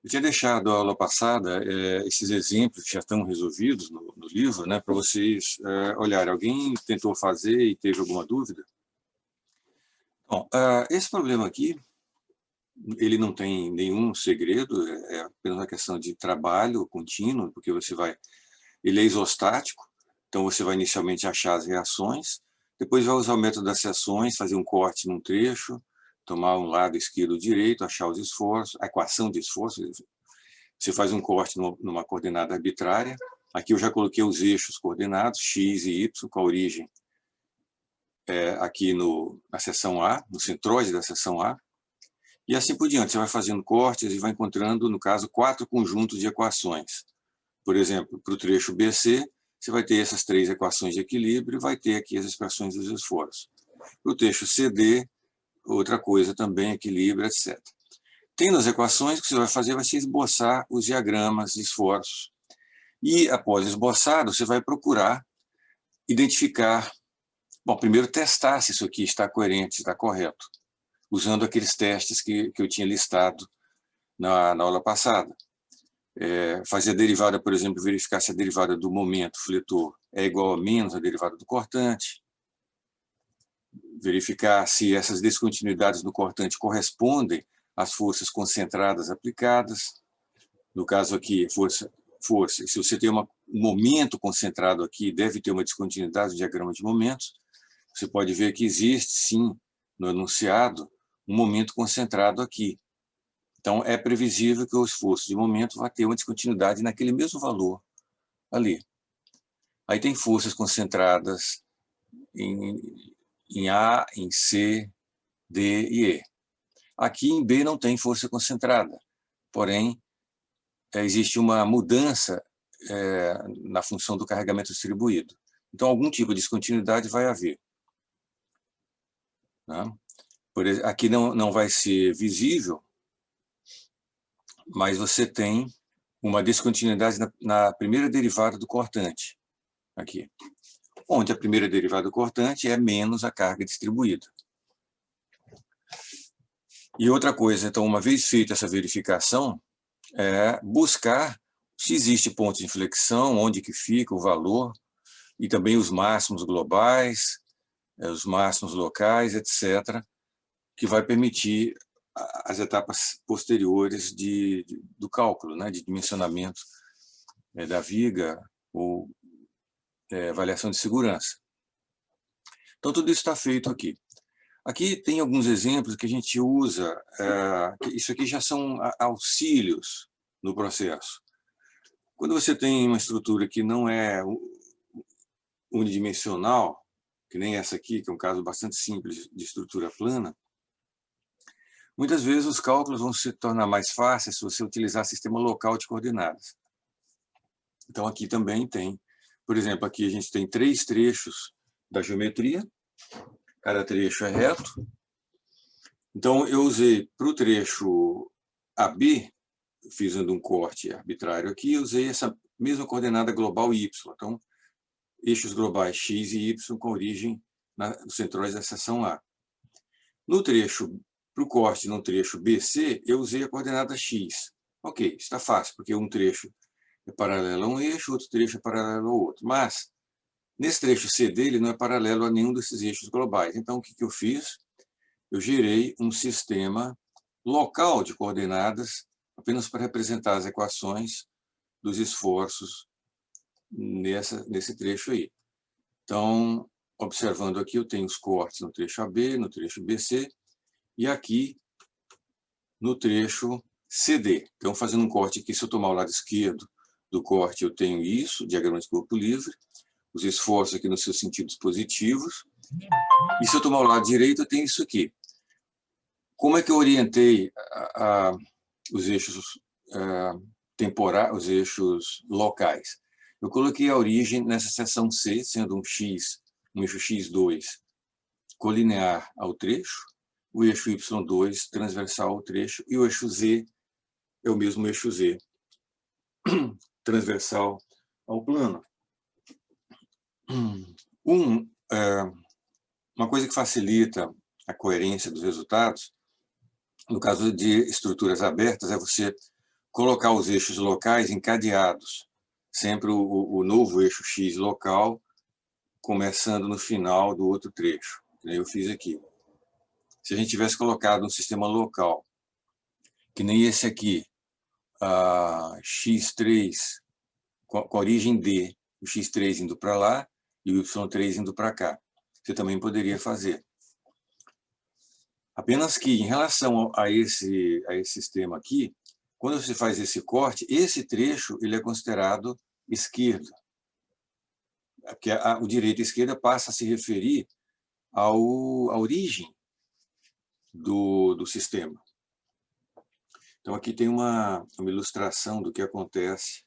Eu tinha deixado a aula passada esses exemplos que já estão resolvidos no livro, né, para vocês olharem. Alguém tentou fazer e teve alguma dúvida? Bom, esse problema aqui, ele não tem nenhum segredo, é apenas uma questão de trabalho contínuo, porque ele é isostático, então você vai inicialmente achar as reações, depois vai usar o método das seções, fazer um corte num trecho, tomar um lado esquerdo ou direito, achar os esforços, a equação de esforço. Você faz um corte numa coordenada arbitrária. Aqui eu já coloquei os eixos coordenados, x e y, com a origem aqui na seção A, no centroide da seção A. E assim por diante, você vai fazendo cortes e vai encontrando, no caso, 4 conjuntos de equações. Por exemplo, para o trecho BC, você vai ter essas 3 equações de equilíbrio e vai ter aqui as expressões dos esforços. Para o trecho CD, outra coisa também, equilíbrio, etc. Tendo as equações, o que você vai fazer vai ser esboçar os diagramas de esforços. E, após esboçado, você vai procurar identificar... Bom, primeiro testar se isso aqui está coerente, está correto, usando aqueles testes que eu tinha listado na aula passada. Fazer a derivada, por exemplo, verificar se a derivada do momento fletor é igual a menos a derivada do cortante, verificar se essas descontinuidades no cortante correspondem às forças concentradas aplicadas. No caso aqui, força. Se você tem um momento concentrado aqui, deve ter uma descontinuidade no diagrama de momentos. Você pode ver que existe, sim, no enunciado, um momento concentrado aqui. Então, é previsível que o esforço de momento vai ter uma descontinuidade naquele mesmo valor ali. Aí tem forças concentradas em A, em C, D e E. Aqui em B não tem força concentrada, porém, existe uma mudança na função do carregamento distribuído. Então, algum tipo de descontinuidade vai haver. Né? Aqui não vai ser visível, mas você tem uma descontinuidade na primeira derivada do cortante, aqui, onde a primeira derivada do cortante é menos a carga distribuída. E outra coisa, então, uma vez feita essa verificação, buscar se existe ponto de inflexão, onde que fica o valor, e também os máximos globais, os máximos locais, etc., que vai permitir as etapas posteriores do cálculo, né, de dimensionamento da viga ou avaliação de segurança. Então, tudo isso está feito aqui. Aqui tem alguns exemplos que a gente usa, isso aqui já são auxílios no processo. Quando você tem uma estrutura que não é unidimensional, que nem essa aqui, que é um caso bastante simples de estrutura plana, muitas vezes os cálculos vão se tornar mais fáceis se você utilizar sistema local de coordenadas. Então, aqui também tem, por exemplo, aqui a gente tem 3 trechos da geometria, cada trecho é reto. Então, eu usei para o trecho AB, fiz um corte arbitrário aqui, eu usei essa mesma coordenada global Y. Então, eixos globais X e Y com origem nos centróides da seção A. No trecho, para o corte no trecho BC, eu usei a coordenada X. Ok, está fácil, porque um trecho é paralelo a um eixo, outro trecho é paralelo ao outro. Mas, nesse trecho CD, ele não é paralelo a nenhum desses eixos globais. Então, o que eu fiz? Eu gerei um sistema local de coordenadas apenas para representar as equações dos esforços nesse trecho aí. Então, observando aqui, eu tenho os cortes no trecho AB, no trecho BC, e aqui no trecho CD. Então, fazendo um corte aqui, se eu tomar o lado esquerdo do corte, eu tenho isso, diagrama de corpo livre, os esforços aqui nos seus sentidos positivos, e se eu tomar o lado direito, eu tenho isso aqui. Como é que eu orientei os eixos temporais, os eixos locais? Eu coloquei a origem nessa seção C, sendo um eixo x2 colinear ao trecho, o eixo y2 transversal ao trecho, e o eixo z é o mesmo eixo z, transversal ao plano. Uma coisa que facilita a coerência dos resultados, no caso de estruturas abertas, é você colocar os eixos locais encadeados, sempre o novo eixo X local, começando no final do outro trecho, que nem eu fiz aqui. Se a gente tivesse colocado um sistema local, que nem esse aqui, a X3, com a origem D, o X3 indo para lá e o Y3 indo para cá, você também poderia fazer. Apenas que, em relação a esse sistema aqui, quando você faz esse corte, esse trecho ele é considerado esquerdo. Porque o direita e a esquerda passa a se referir à origem do sistema. Então, aqui tem uma ilustração do que acontece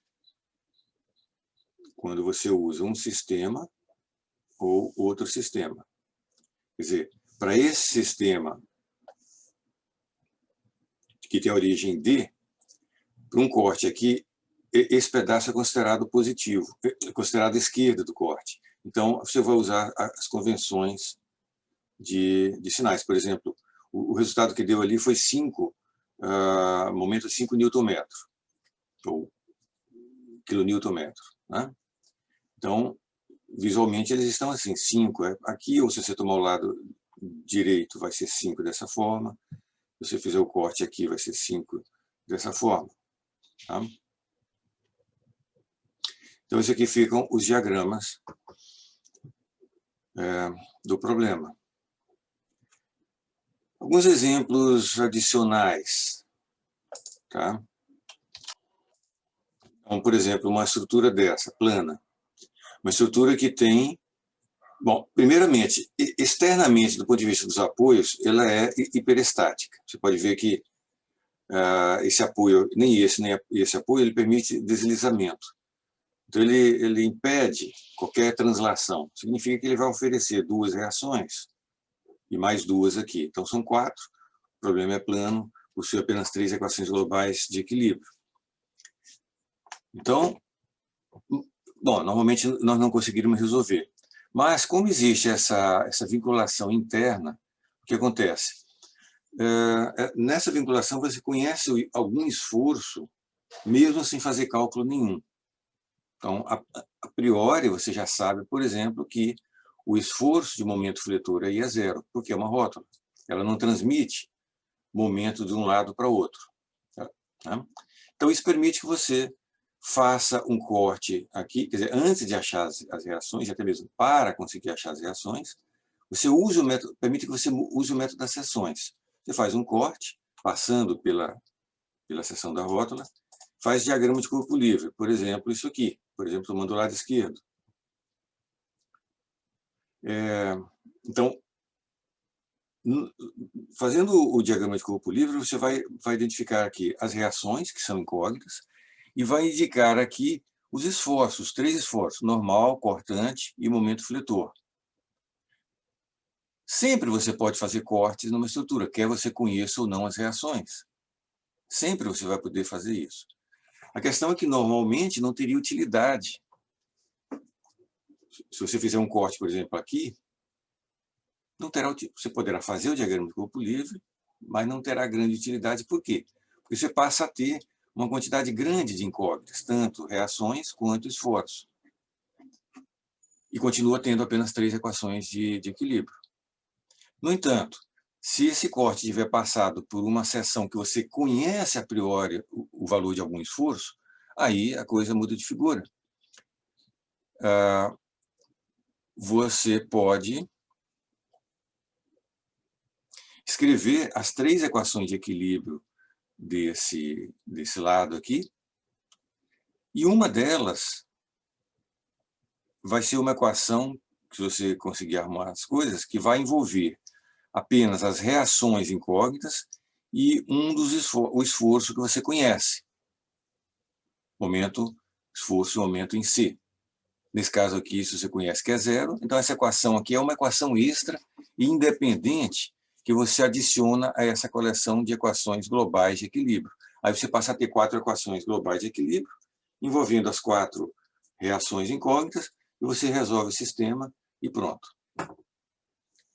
quando você usa um sistema ou outro sistema. Quer dizer, para esse sistema que tem a origem D, para um corte aqui, esse pedaço é considerado positivo, é considerado a esquerda do corte. Então, você vai usar as convenções de sinais. Por exemplo, o resultado que deu ali foi 5, momento 5 Nm, ou kN. Né? Então, visualmente, eles estão assim, 5 aqui, ou se você tomar o lado direito, vai ser 5 dessa forma. Se você fizer o corte aqui, vai ser 5 dessa forma. Tá? Então, isso aqui ficam os diagramas do problema. Alguns exemplos adicionais. Tá? Então, por exemplo, uma estrutura dessa, plana. Uma estrutura que tem... Bom, primeiramente, externamente, do ponto de vista dos apoios, ela é hiperestática. Você pode ver que esse apoio, nem esse apoio, ele permite deslizamento. Então, ele impede qualquer translação. Significa que ele vai oferecer 2 reações e mais 2 aqui. Então, são 4. O problema é plano, possui apenas 3 equações globais de equilíbrio. Então, bom, normalmente nós não conseguiríamos resolver. Mas, como existe essa vinculação interna, o que acontece? Nessa vinculação, você conhece algum esforço, mesmo sem fazer cálculo nenhum. Então, a priori, você já sabe, por exemplo, que o esforço de momento fletor aí é 0, porque é uma rótula. Ela não transmite momento de um lado para o outro. Tá? Então, isso permite que você faça um corte aqui, quer dizer, antes de achar as reações, até mesmo para conseguir achar as reações, você usa o método, permite que você use o método das seções. Você faz um corte, passando pela seção da rótula, faz diagrama de corpo livre, por exemplo, isso aqui, por exemplo, tomando o lado esquerdo. Então, fazendo o diagrama de corpo livre, você vai identificar aqui as reações, que são incógnitas, e vai indicar aqui os esforços, 3 esforços, normal, cortante e momento fletor. Sempre você pode fazer cortes numa estrutura, quer você conheça ou não as reações. Sempre você vai poder fazer isso. A questão é que, normalmente, não teria utilidade. Se você fizer um corte, por exemplo, aqui, não terá, você poderá fazer o diagrama de corpo livre, mas não terá grande utilidade. Por quê? Porque você passa a ter uma quantidade grande de incógnitas, tanto reações quanto esforços. E continua tendo apenas 3 equações de equilíbrio. No entanto, se esse corte tiver passado por uma seção que você conhece a priori o valor de algum esforço, aí a coisa muda de figura. Você pode escrever as 3 equações de equilíbrio desse lado aqui, e uma delas vai ser uma equação, se você conseguir arrumar as coisas, que vai envolver apenas as reações incógnitas e o esforço que você conhece. Momento, esforço e momento em C. Nesse caso aqui, se você conhece que é 0, então essa equação aqui é uma equação extra e independente que você adiciona a essa coleção de equações globais de equilíbrio. Aí você passa a ter 4 equações globais de equilíbrio, envolvendo as 4 reações incógnitas, e você resolve o sistema e pronto.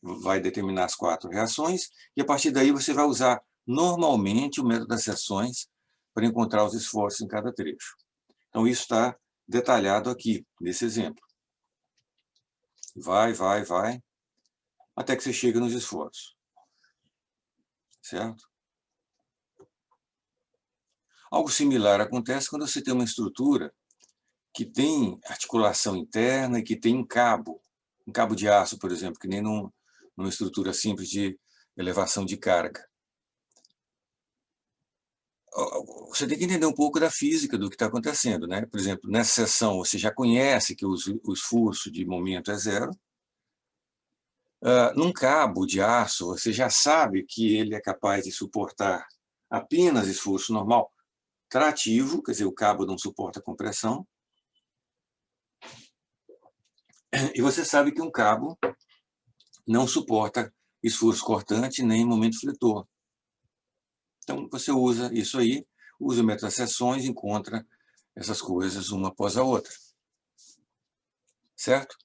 Vai determinar as 4 reações, e a partir daí você vai usar normalmente o método das seções para encontrar os esforços em cada trecho. Então, isso está detalhado aqui, nesse exemplo. Vai, até que você chega nos esforços. Certo? Algo similar acontece quando você tem uma estrutura que tem articulação interna e que tem um cabo de aço, por exemplo, que nem numa estrutura simples de elevação de carga. Você tem que entender um pouco da física do que está acontecendo, né? Por exemplo, nessa seção você já conhece que o esforço de momento é zero. Num cabo de aço, você já sabe que ele é capaz de suportar apenas esforço normal trativo, quer dizer, o cabo não suporta compressão. E você sabe que um cabo não suporta esforço cortante nem momento fletor. Então, você usa isso aí, usa o metaseções, encontra essas coisas uma após a outra. Certo?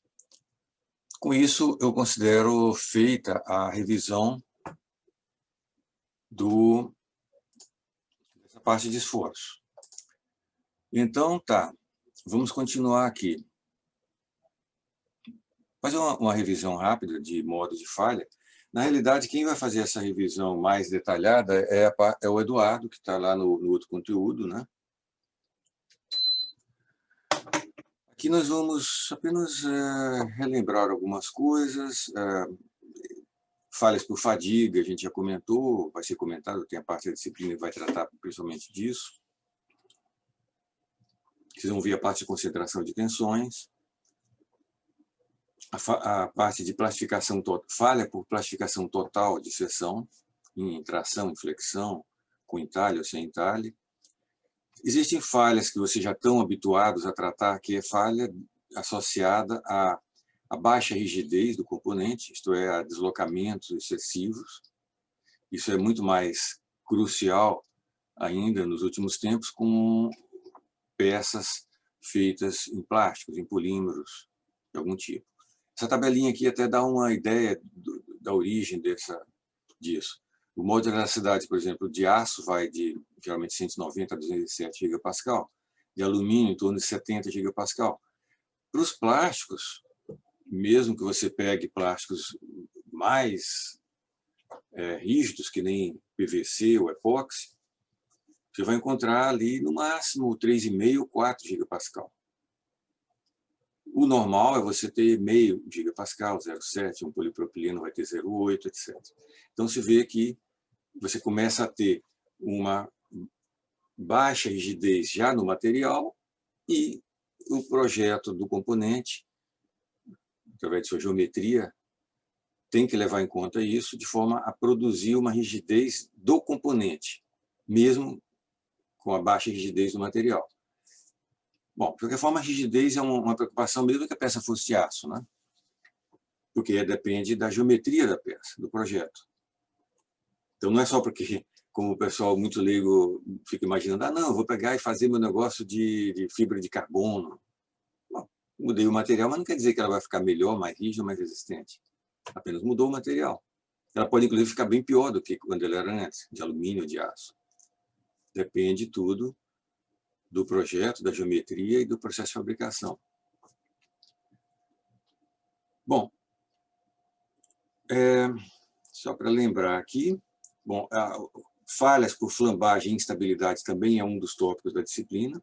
Com isso, eu considero feita a revisão dessa parte de esforço. Então, tá, vamos continuar aqui. Fazer uma revisão rápida de modo de falha. Na realidade, quem vai fazer essa revisão mais detalhada é o Eduardo, que está lá no outro conteúdo, né? Aqui nós vamos apenas relembrar algumas coisas. Falhas por fadiga, a gente já comentou, vai ser comentado, tem a parte da disciplina que vai tratar principalmente disso. Vocês vão ver a parte de concentração de tensões. A parte de plastificação, falha por plastificação total de seção, em tração, em flexão, com entalhe ou sem entalhe. Existem falhas que vocês já estão habituados a tratar, que é falha associada à baixa rigidez do componente, isto é, a deslocamentos excessivos. Isso é muito mais crucial ainda nos últimos tempos com peças feitas em plásticos, em polímeros de algum tipo. Essa tabelinha aqui até dá uma ideia da origem disso. O modo de elasticidade, por exemplo, de aço vai de geralmente 190 a 207 gigapascal, de alumínio em torno de 70 gigapascal. Para os plásticos, mesmo que você pegue plásticos mais rígidos, que nem PVC ou epóxi, você vai encontrar ali no máximo 3,5 ou 4 gigapascal. O normal é você ter meio gigapascal, 0,7, um polipropileno vai ter 0,8, etc. Então, se vê que você começa a ter uma baixa rigidez já no material e o projeto do componente, através de sua geometria, tem que levar em conta isso de forma a produzir uma rigidez do componente, mesmo com a baixa rigidez do material. Bom, de qualquer forma, a rigidez é uma preocupação mesmo que a peça fosse de aço, né? Porque depende da geometria da peça, do projeto. Então, não é só porque, como o pessoal muito leigo fica imaginando, não, eu vou pegar e fazer meu negócio de fibra de carbono. Bom, mudei o material, mas não quer dizer que ela vai ficar melhor, mais rígida, mais resistente. Apenas mudou o material. Ela pode, inclusive, ficar bem pior do que quando ela era antes, de alumínio ou de aço. Depende tudo do projeto, da geometria e do processo de fabricação. Bom, só para lembrar aqui, bom, falhas por flambagem e instabilidade também é um dos tópicos da disciplina.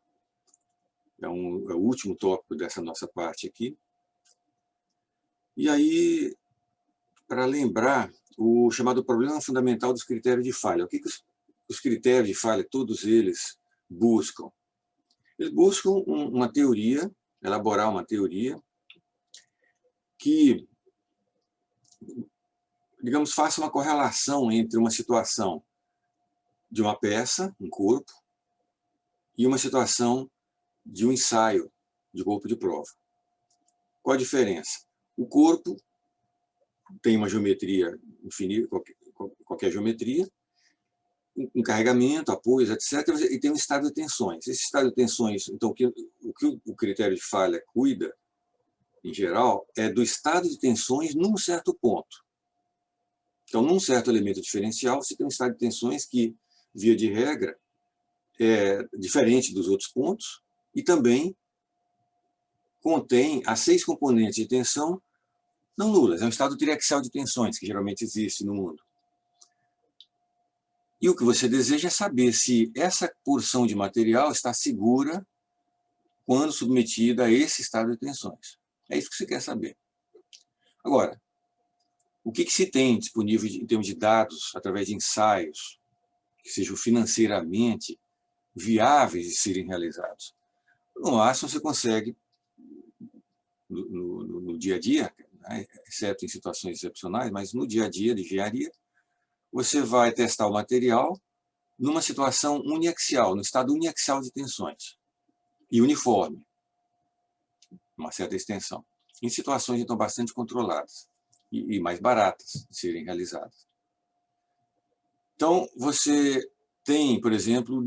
É o último tópico dessa nossa parte aqui. E aí, para lembrar, o chamado problema fundamental dos critérios de falha. O que os critérios de falha, todos eles, buscam? Eles buscam uma teoria, elaborar uma teoria que, digamos, faça uma correlação entre uma situação de uma peça, um corpo, e uma situação de um ensaio de corpo de prova. Qual a diferença? O corpo tem uma geometria infinita, qualquer geometria, um carregamento, apoios, etc., e tem um estado de tensões. Esse estado de tensões, então, o que o critério de falha cuida, em geral, é do estado de tensões num certo ponto. Então, num certo elemento diferencial, você tem um estado de tensões que, via de regra, diferente dos outros pontos, e também contém as 6 componentes de tensão não nulas. É um estado triaxial de tensões, que geralmente existe no mundo. E o que você deseja é saber se essa porção de material está segura quando submetida a esse estado de tensões. É isso que você quer saber. Agora, o que se tem disponível em termos de dados, através de ensaios, que sejam financeiramente viáveis de serem realizados? No máximo, você consegue, no dia a dia, né, exceto em situações excepcionais, mas no dia a dia de engenharia, você vai testar o material numa situação uniaxial, no estado uniaxial de tensões, e uniforme, uma certa extensão, em situações, então, bastante controladas e mais baratas de serem realizadas. Então, você tem, por exemplo,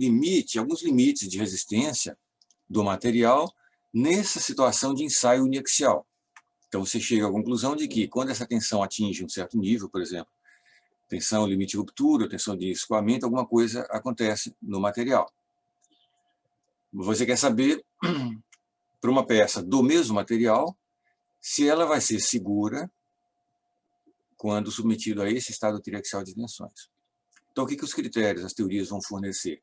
alguns limites de resistência do material nessa situação de ensaio uniaxial. Então, você chega à conclusão de que, quando essa tensão atinge um certo nível, por exemplo, tensão limite de ruptura, tensão de escoamento, alguma coisa acontece no material. Você quer saber, para uma peça do mesmo material, se ela vai ser segura quando submetido a esse estado triaxial de tensões. Então, o que os critérios, as teorias vão fornecer?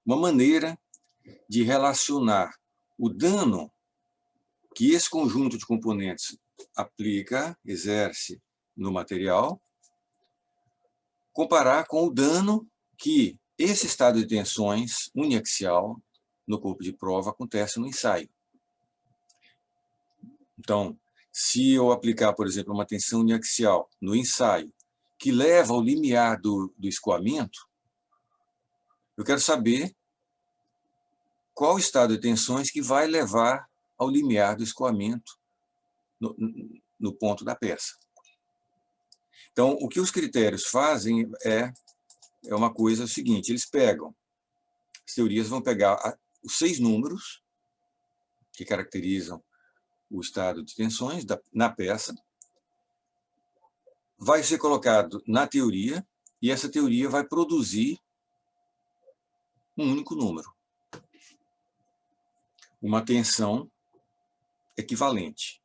Uma maneira de relacionar o dano que esse conjunto de componentes exerce no material, comparar com o dano que esse estado de tensões uniaxial no corpo de prova acontece no ensaio. Então, se eu aplicar, por exemplo, uma tensão uniaxial no ensaio, que leva ao limiar do escoamento, eu quero saber qual o estado de tensões que vai levar ao limiar do escoamento no ponto da peça. Então, o que os critérios fazem é uma coisa seguinte: eles pegam, as teorias vão pegar os 6 números que caracterizam o estado de tensões na peça, vai ser colocado na teoria, e essa teoria vai produzir um único número, uma tensão equivalente.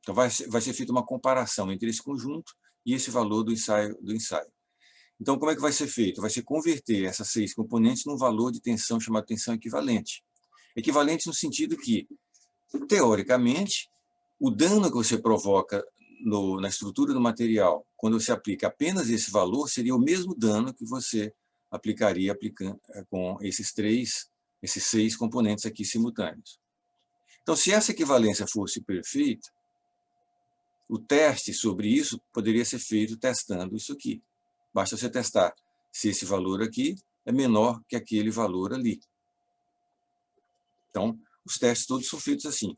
Então, vai ser feita uma comparação entre esse conjunto e esse valor do ensaio. Então, como é que vai ser feito? Vai ser converter essas 6 componentes num valor de tensão chamado tensão equivalente. Equivalente no sentido que, teoricamente, o dano que você provoca na estrutura do material, quando você aplica apenas esse valor, seria o mesmo dano que você aplicaria com esses 6 componentes aqui simultâneos. Então, se essa equivalência fosse perfeita, o teste sobre isso poderia ser feito testando isso aqui. Basta você testar se esse valor aqui é menor que aquele valor ali. Então, os testes todos são feitos assim.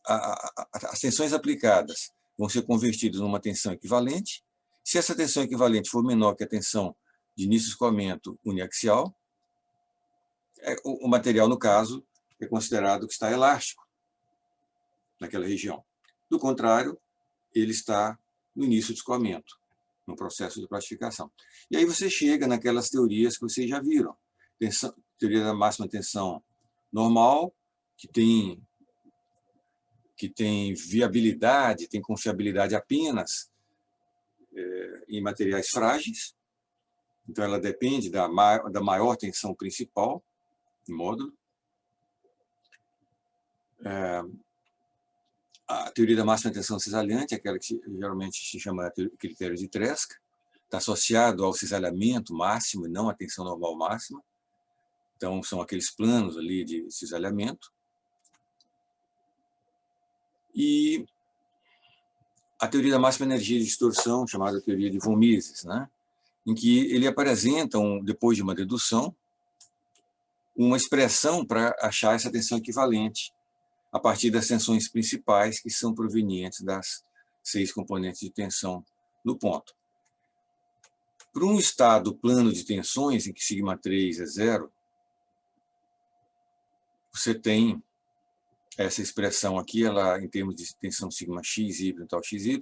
As tensões aplicadas vão ser convertidas numa tensão equivalente. Se essa tensão equivalente for menor que a tensão de início de escoamento uniaxial, o material, no caso, é considerado que está elástico naquela região. Do contrário, ele está no início de escoamento, no processo de plastificação. E aí você chega naquelas teorias que vocês já viram. Teoria da máxima tensão normal, que tem viabilidade, tem confiabilidade apenas em materiais frágeis. Então, ela depende da maior tensão principal, em módulo. A teoria da máxima tensão cisalhante, aquela que geralmente se chama critério de Tresca, está associado ao cisalhamento máximo e não à tensão normal máxima. Então, são aqueles planos ali de cisalhamento. E a teoria da máxima energia de distorção, chamada teoria de von Mises, né? Em que ele apresenta, depois de uma dedução, uma expressão para achar essa tensão equivalente a partir das tensões principais que são provenientes das 6 componentes de tensão no ponto. Para um estado plano de tensões, em que σ3 é 0, você tem essa expressão aqui, ela, em termos de tensão σx, y, tal xy,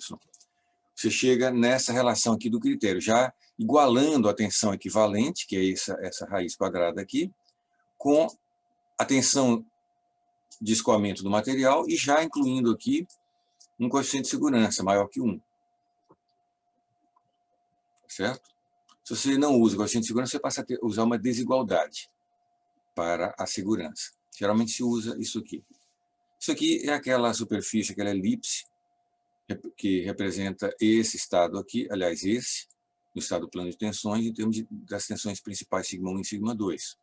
você chega nessa relação aqui do critério, já igualando a tensão equivalente, que é essa raiz quadrada aqui, com a tensão de escoamento do material e já incluindo aqui um coeficiente de segurança maior que 1. Certo? Se você não usa o coeficiente de segurança, você passa a usar uma desigualdade para a segurança. Geralmente se usa isso aqui. Isso aqui é aquela superfície, aquela elipse, que representa esse estado aqui, aliás, esse, no estado plano de tensões, em termos das tensões principais σ1 e σ2.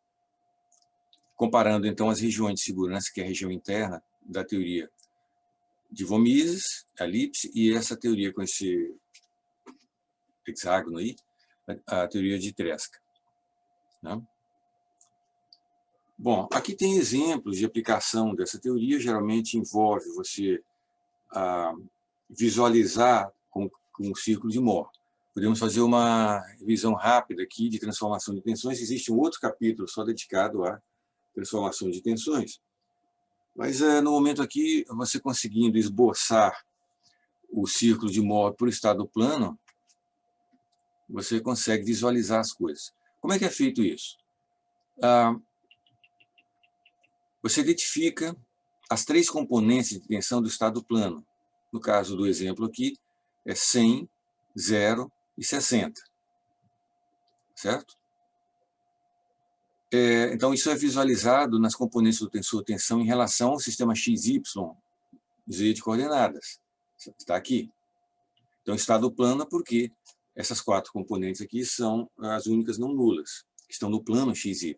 Comparando, então, as regiões de segurança, que é a região interna da teoria de von Mises, a elipse, e essa teoria com esse hexágono aí, a teoria de Tresca. Né? Bom, aqui tem exemplos de aplicação dessa teoria, geralmente envolve você visualizar com um círculo de Mohr. Podemos fazer uma revisão rápida aqui de transformação de tensões. Existe um outro capítulo só dedicado à transformação de tensões. Mas no momento aqui, você conseguindo esboçar o círculo de Mohr por estado plano, você consegue visualizar as coisas. Como é que é feito isso? Você identifica as 3 componentes de tensão do estado plano. No caso do exemplo aqui, é 100, 0 e 60. Certo? Então, isso é visualizado nas componentes do tensor tensão em relação ao sistema XY, Z de coordenadas. Está aqui. Então, estado plano porque essas 4 componentes aqui são as únicas não nulas, que estão no plano XY.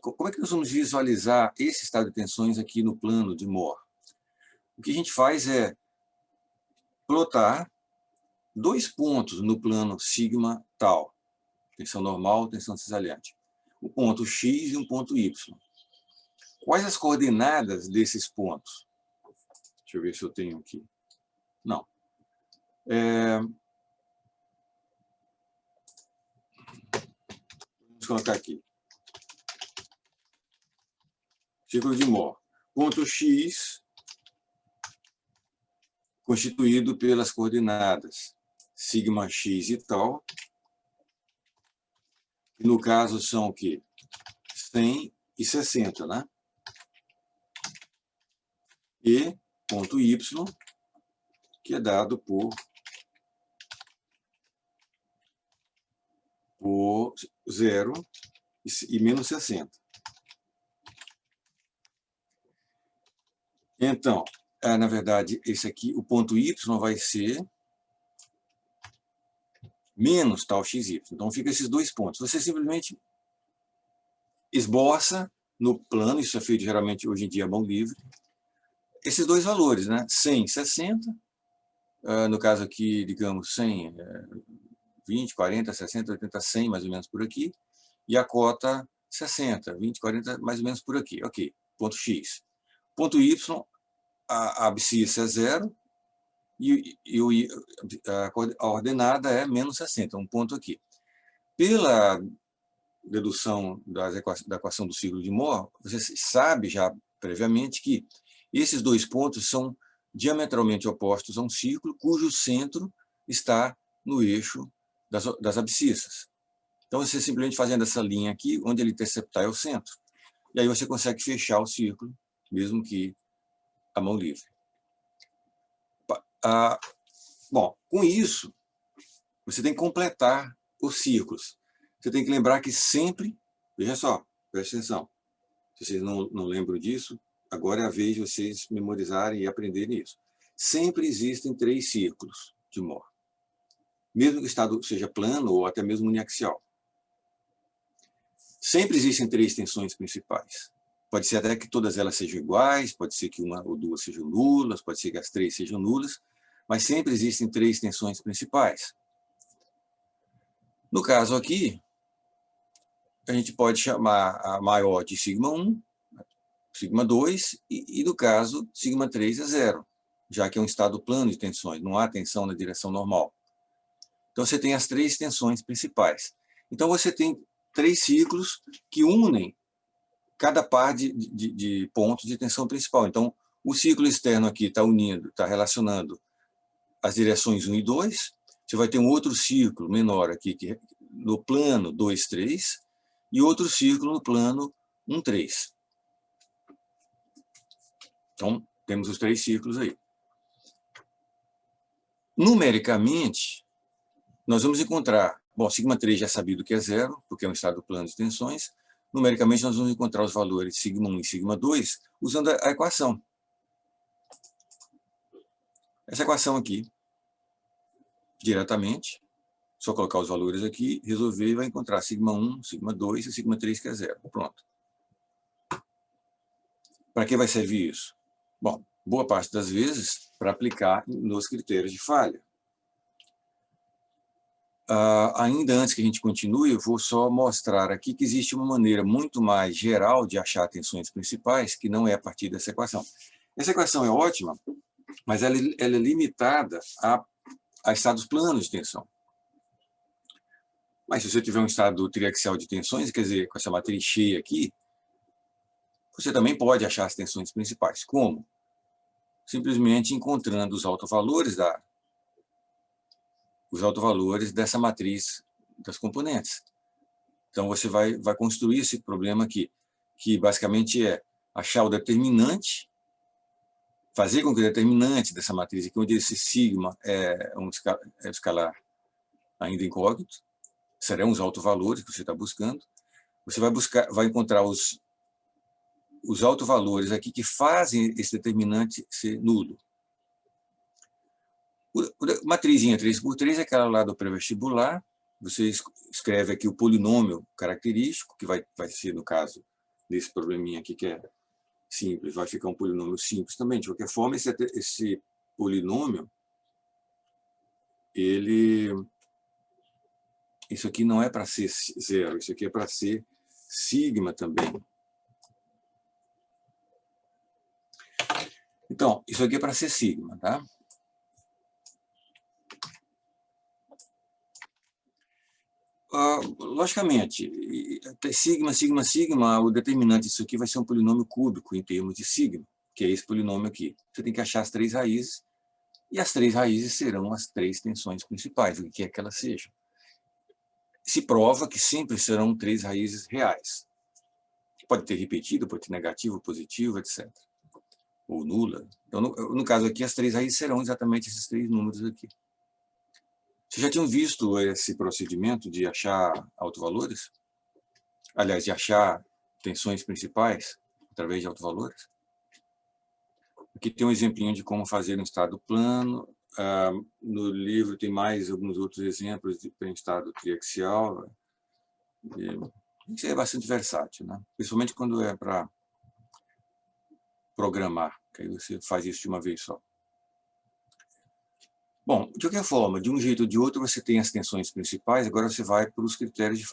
Como é que nós vamos visualizar esse estado de tensões aqui no plano de Mohr? O que a gente faz é plotar 2 pontos no plano sigma tal, tensão normal, tensão cisalhante. Um ponto X e um ponto Y. Quais as coordenadas desses pontos? Deixa eu ver se eu tenho aqui. Não. Vamos colocar aqui. Círculo de Mohr. Ponto X constituído pelas coordenadas sigma x e tal, que no caso são o quê? 100 e 60, né? E ponto y, que é dado por 0 e menos 60. Então, na verdade, esse aqui, o ponto y vai ser menos tal xy. Então, fica esses 2 pontos. Você simplesmente esboça no plano, isso é feito geralmente hoje em dia a mão livre, esses 2 valores, né? 100, 60, no caso aqui, digamos, 100, 20, 40, 60, 80, 100, mais ou menos por aqui, e a cota 60, 20, 40, mais ou menos por aqui. Ok, ponto x. Ponto y, a abscissa é 0, e a ordenada é menos 60, um ponto aqui. Pela dedução da equação do círculo de Mohr, você sabe já previamente que esses 2 pontos são diametralmente opostos a um círculo cujo centro está no eixo das abscissas. Então, você simplesmente fazendo essa linha aqui, onde ele interceptar é o centro. E aí você consegue fechar o círculo, mesmo que a mão livre. Bom, com isso, você tem que completar os círculos. Você tem que lembrar que sempre, veja só, preste atenção, se vocês não lembram disso, agora é a vez de vocês memorizarem e aprenderem isso. Sempre existem 3 círculos de Mohr, mesmo que o estado seja plano ou até mesmo uniaxial. Sempre existem 3 tensões principais. Pode ser até que todas elas sejam iguais, pode ser que 1 ou 2 sejam nulas, pode ser que as 3 sejam nulas, mas sempre existem 3 tensões principais. No caso aqui, a gente pode chamar a maior de σ1, σ2, e no caso, σ3 é 0, já que é um estado plano de tensões, não há tensão na direção normal. Então, você tem as 3 tensões principais. Então, você tem 3 ciclos que unem cada par de pontos de tensão principal. Então, O ciclo externo aqui está unindo, está relacionando as direções 1 e 2. Você vai ter um outro ciclo menor aqui, que no plano 2, 3, e outro ciclo no plano 1, 3. Então, temos os 3 ciclos aí. Numericamente, nós vamos encontrar, bom, sigma 3 já é sabido que é zero, porque é um estado plano de tensões. Numericamente, nós vamos encontrar os valores de sigma 1 e sigma 2 usando a equação. Essa equação aqui, diretamente, só colocar os valores aqui, resolver e vai encontrar sigma 1, sigma 2 e sigma 3, que é zero. Pronto. Para que vai servir isso? Bom, boa parte das vezes, para aplicar nos critérios de falha. Ainda antes que a gente continue, eu vou só mostrar aqui que existe uma maneira muito mais geral de achar tensões principais, que não é a partir dessa equação. Essa equação é ótima, mas ela é limitada a estados planos de tensão. Mas se você tiver um estado triaxial de tensões, quer dizer, com essa matriz cheia aqui, você também pode achar as tensões principais. Como? Simplesmente encontrando os autovalores dessa matriz das componentes. Então, você vai construir esse problema aqui, que basicamente é achar o determinante, fazer com que o determinante dessa matriz aqui, onde esse sigma é um escalar ainda incógnito, serão os autovalores que você está buscando. Você vai encontrar os autovalores aqui que fazem esse determinante ser nulo. A matrizinha 3×3 é aquela lá do pré-vestibular. Você escreve aqui o polinômio característico, que vai ser, no caso desse probleminha aqui, que é simples, vai ficar um polinômio simples também. De qualquer forma, esse polinômio, isso aqui não é para ser zero, isso aqui é para ser sigma também. Então, isso aqui é para ser sigma, tá? Logicamente, sigma, sigma, sigma, o determinante disso aqui vai ser um polinômio cúbico em termos de sigma, que é esse polinômio aqui. Você tem que achar as 3 raízes, e as 3 raízes serão as 3 tensões principais, o que quer que elas sejam. Se prova que sempre serão 3 raízes reais. Pode ter repetido, pode ter negativo, positivo, etc. Ou nula. Então, no caso aqui, as 3 raízes serão exatamente esses 3 números aqui. Vocês já tinham visto esse procedimento de achar autovalores? Aliás, de achar tensões principais através de autovalores? Aqui tem um exemplinho de como fazer um estado plano. No livro tem mais alguns outros exemplos de estado triaxial. Isso é bastante versátil, né? Principalmente quando é para programar, que aí você faz isso de uma vez só. Bom, de qualquer forma, de um jeito ou de outro, você tem as tensões principais, agora você vai para os critérios de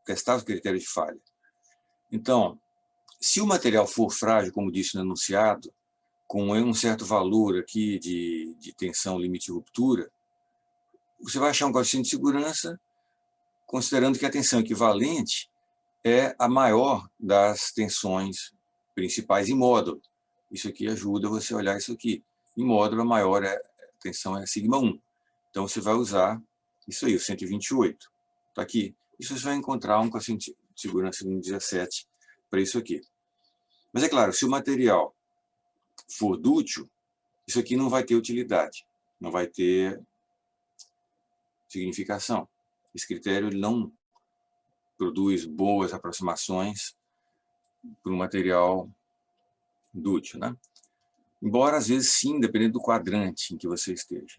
testar os critérios de falha. Então, se o material for frágil, como disse no enunciado, com um certo valor aqui de tensão limite de ruptura, você vai achar um coeficiente de segurança, considerando que a tensão equivalente é a maior das tensões principais em módulo. Isso aqui ajuda você a olhar isso aqui. Em módulo, a maior tensão é sigma 1. Então, você vai usar isso aí, o 128. Está aqui. Isso você vai encontrar um coeficiente de segurança no 17 para isso aqui. Mas, é claro, se o material for dútil, isso aqui não vai ter utilidade, não vai ter significação. Esse critério ele não produz boas aproximações para um material dútil, né? Embora, às vezes, sim, dependendo do quadrante em que você esteja.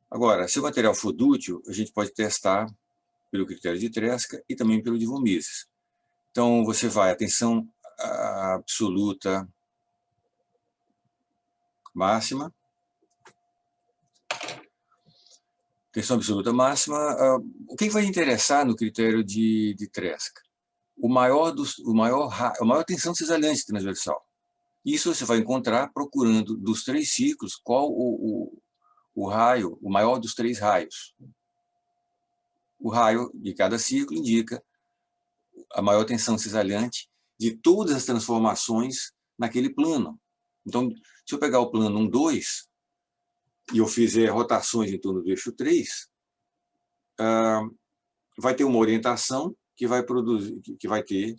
Agora, se o material for dútil, a gente pode testar pelo critério de Tresca e também pelo de von Mises. Então, você vai, a tensão absoluta máxima, tensão absoluta máxima, o que vai interessar no critério de Tresca? A maior tensão cisalhante transversal. Isso você vai encontrar procurando dos 3 ciclos qual o raio, o maior dos 3 raios. O raio de cada ciclo indica a maior tensão cisalhante de todas as transformações naquele plano. Então, se eu pegar o plano 1, 2, e eu fizer rotações em torno do eixo 3, vai ter uma orientação que vai produzir, que vai ter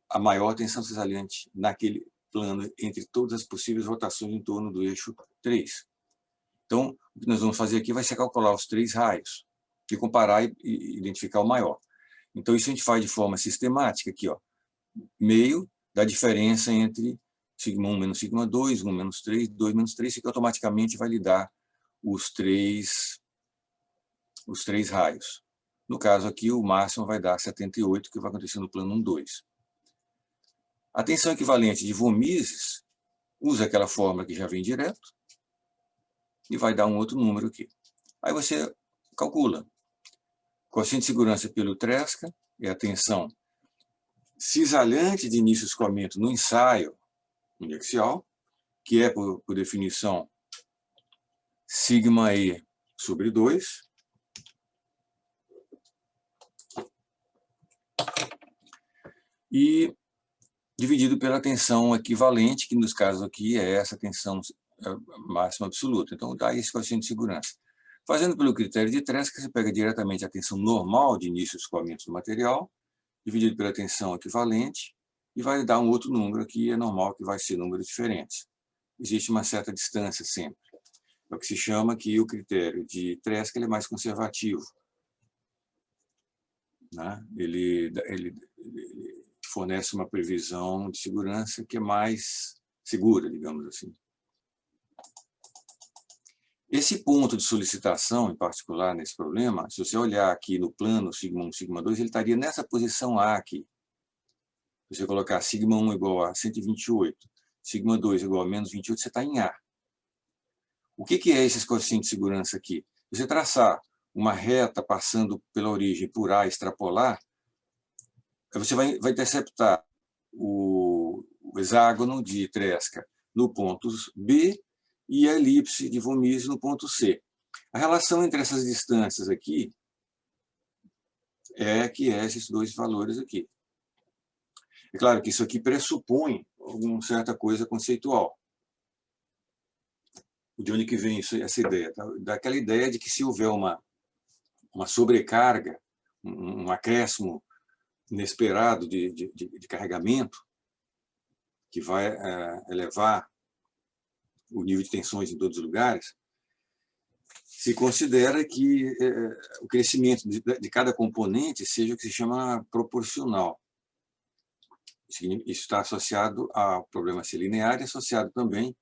a maior tensão cisalhante naquele plano entre todas as possíveis rotações em torno do eixo 3. Então, o que nós vamos fazer aqui vai ser calcular os 3 raios e comparar e identificar o maior. Então, isso a gente faz de forma sistemática aqui, ó, meio da diferença entre σ1 menos σ2, 1 menos 3, 2 menos 3, que automaticamente vai lhe dar os três raios. No caso aqui, o máximo vai dar 78, que vai acontecer no plano 1, 2. A tensão equivalente de von Mises usa aquela fórmula que já vem direto e vai dar um outro número aqui. Aí você calcula. Coeficiente de segurança pelo Tresca é a tensão cisalhante de início de escoamento no ensaio uniaxial, que é, por definição, sigma E sobre 2. E dividido pela tensão equivalente, que nos casos aqui é essa tensão máxima absoluta. Então, dá esse coeficiente de segurança. Fazendo pelo critério de Tresca, você pega diretamente a tensão normal de início de escoamento do material, dividido pela tensão equivalente, e vai dar um outro número aqui, é normal que vai ser números diferentes. Existe uma certa distância sempre. É o que se chama que o critério de Tresca ele é mais conservativo, né? Ele fornece uma previsão de segurança que é mais segura, digamos assim. Esse ponto de solicitação, em particular, nesse problema, se você olhar aqui no plano σ1, σ2, ele estaria nessa posição A aqui. Se você colocar σ1 igual a 128, σ2 igual a menos 28, você está em A. O que é esse coeficiente de segurança aqui? Se você traçar uma reta passando pela origem por A, extrapolar, você vai interceptar o hexágono de Tresca no ponto B e a elipse de von Mises no ponto C. A relação entre essas distâncias aqui é que é esses dois valores aqui. É claro que isso aqui pressupõe alguma certa coisa conceitual. De onde que vem essa ideia? Daquela ideia de que se houver uma sobrecarga, um acréscimo inesperado de carregamento, que vai elevar o nível de tensões em todos os lugares, se considera que o crescimento de cada componente seja o que se chama proporcional. Isso está associado ao problema ser linear e associado também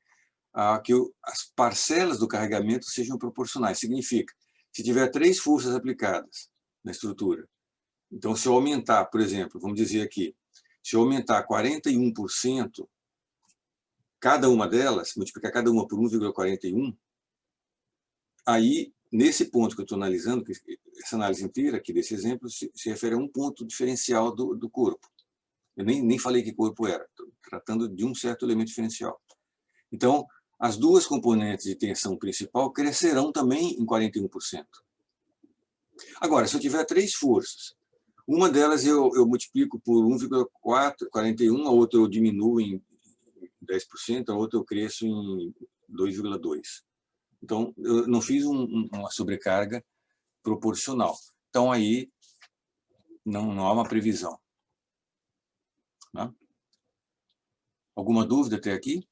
a que as parcelas do carregamento sejam proporcionais. Significa, se tiver 3 forças aplicadas na estrutura, então se eu aumentar, por exemplo, vamos dizer aqui, se eu aumentar 41%, cada uma delas, multiplicar cada uma por 1,41, aí, nesse ponto que eu estou analisando, essa análise inteira aqui desse exemplo se refere a um ponto diferencial do corpo. Eu nem falei que corpo era, estou tratando de um certo elemento diferencial. Então, as duas componentes de tensão principal crescerão também em 41%. Agora, se eu tiver 3 forças, uma delas eu multiplico por 1,41, a outra eu diminuo em 10%, a outra eu cresço em 2,2%. Então, eu não fiz uma sobrecarga proporcional. Então, aí não há uma previsão. Né? Alguma dúvida até aqui?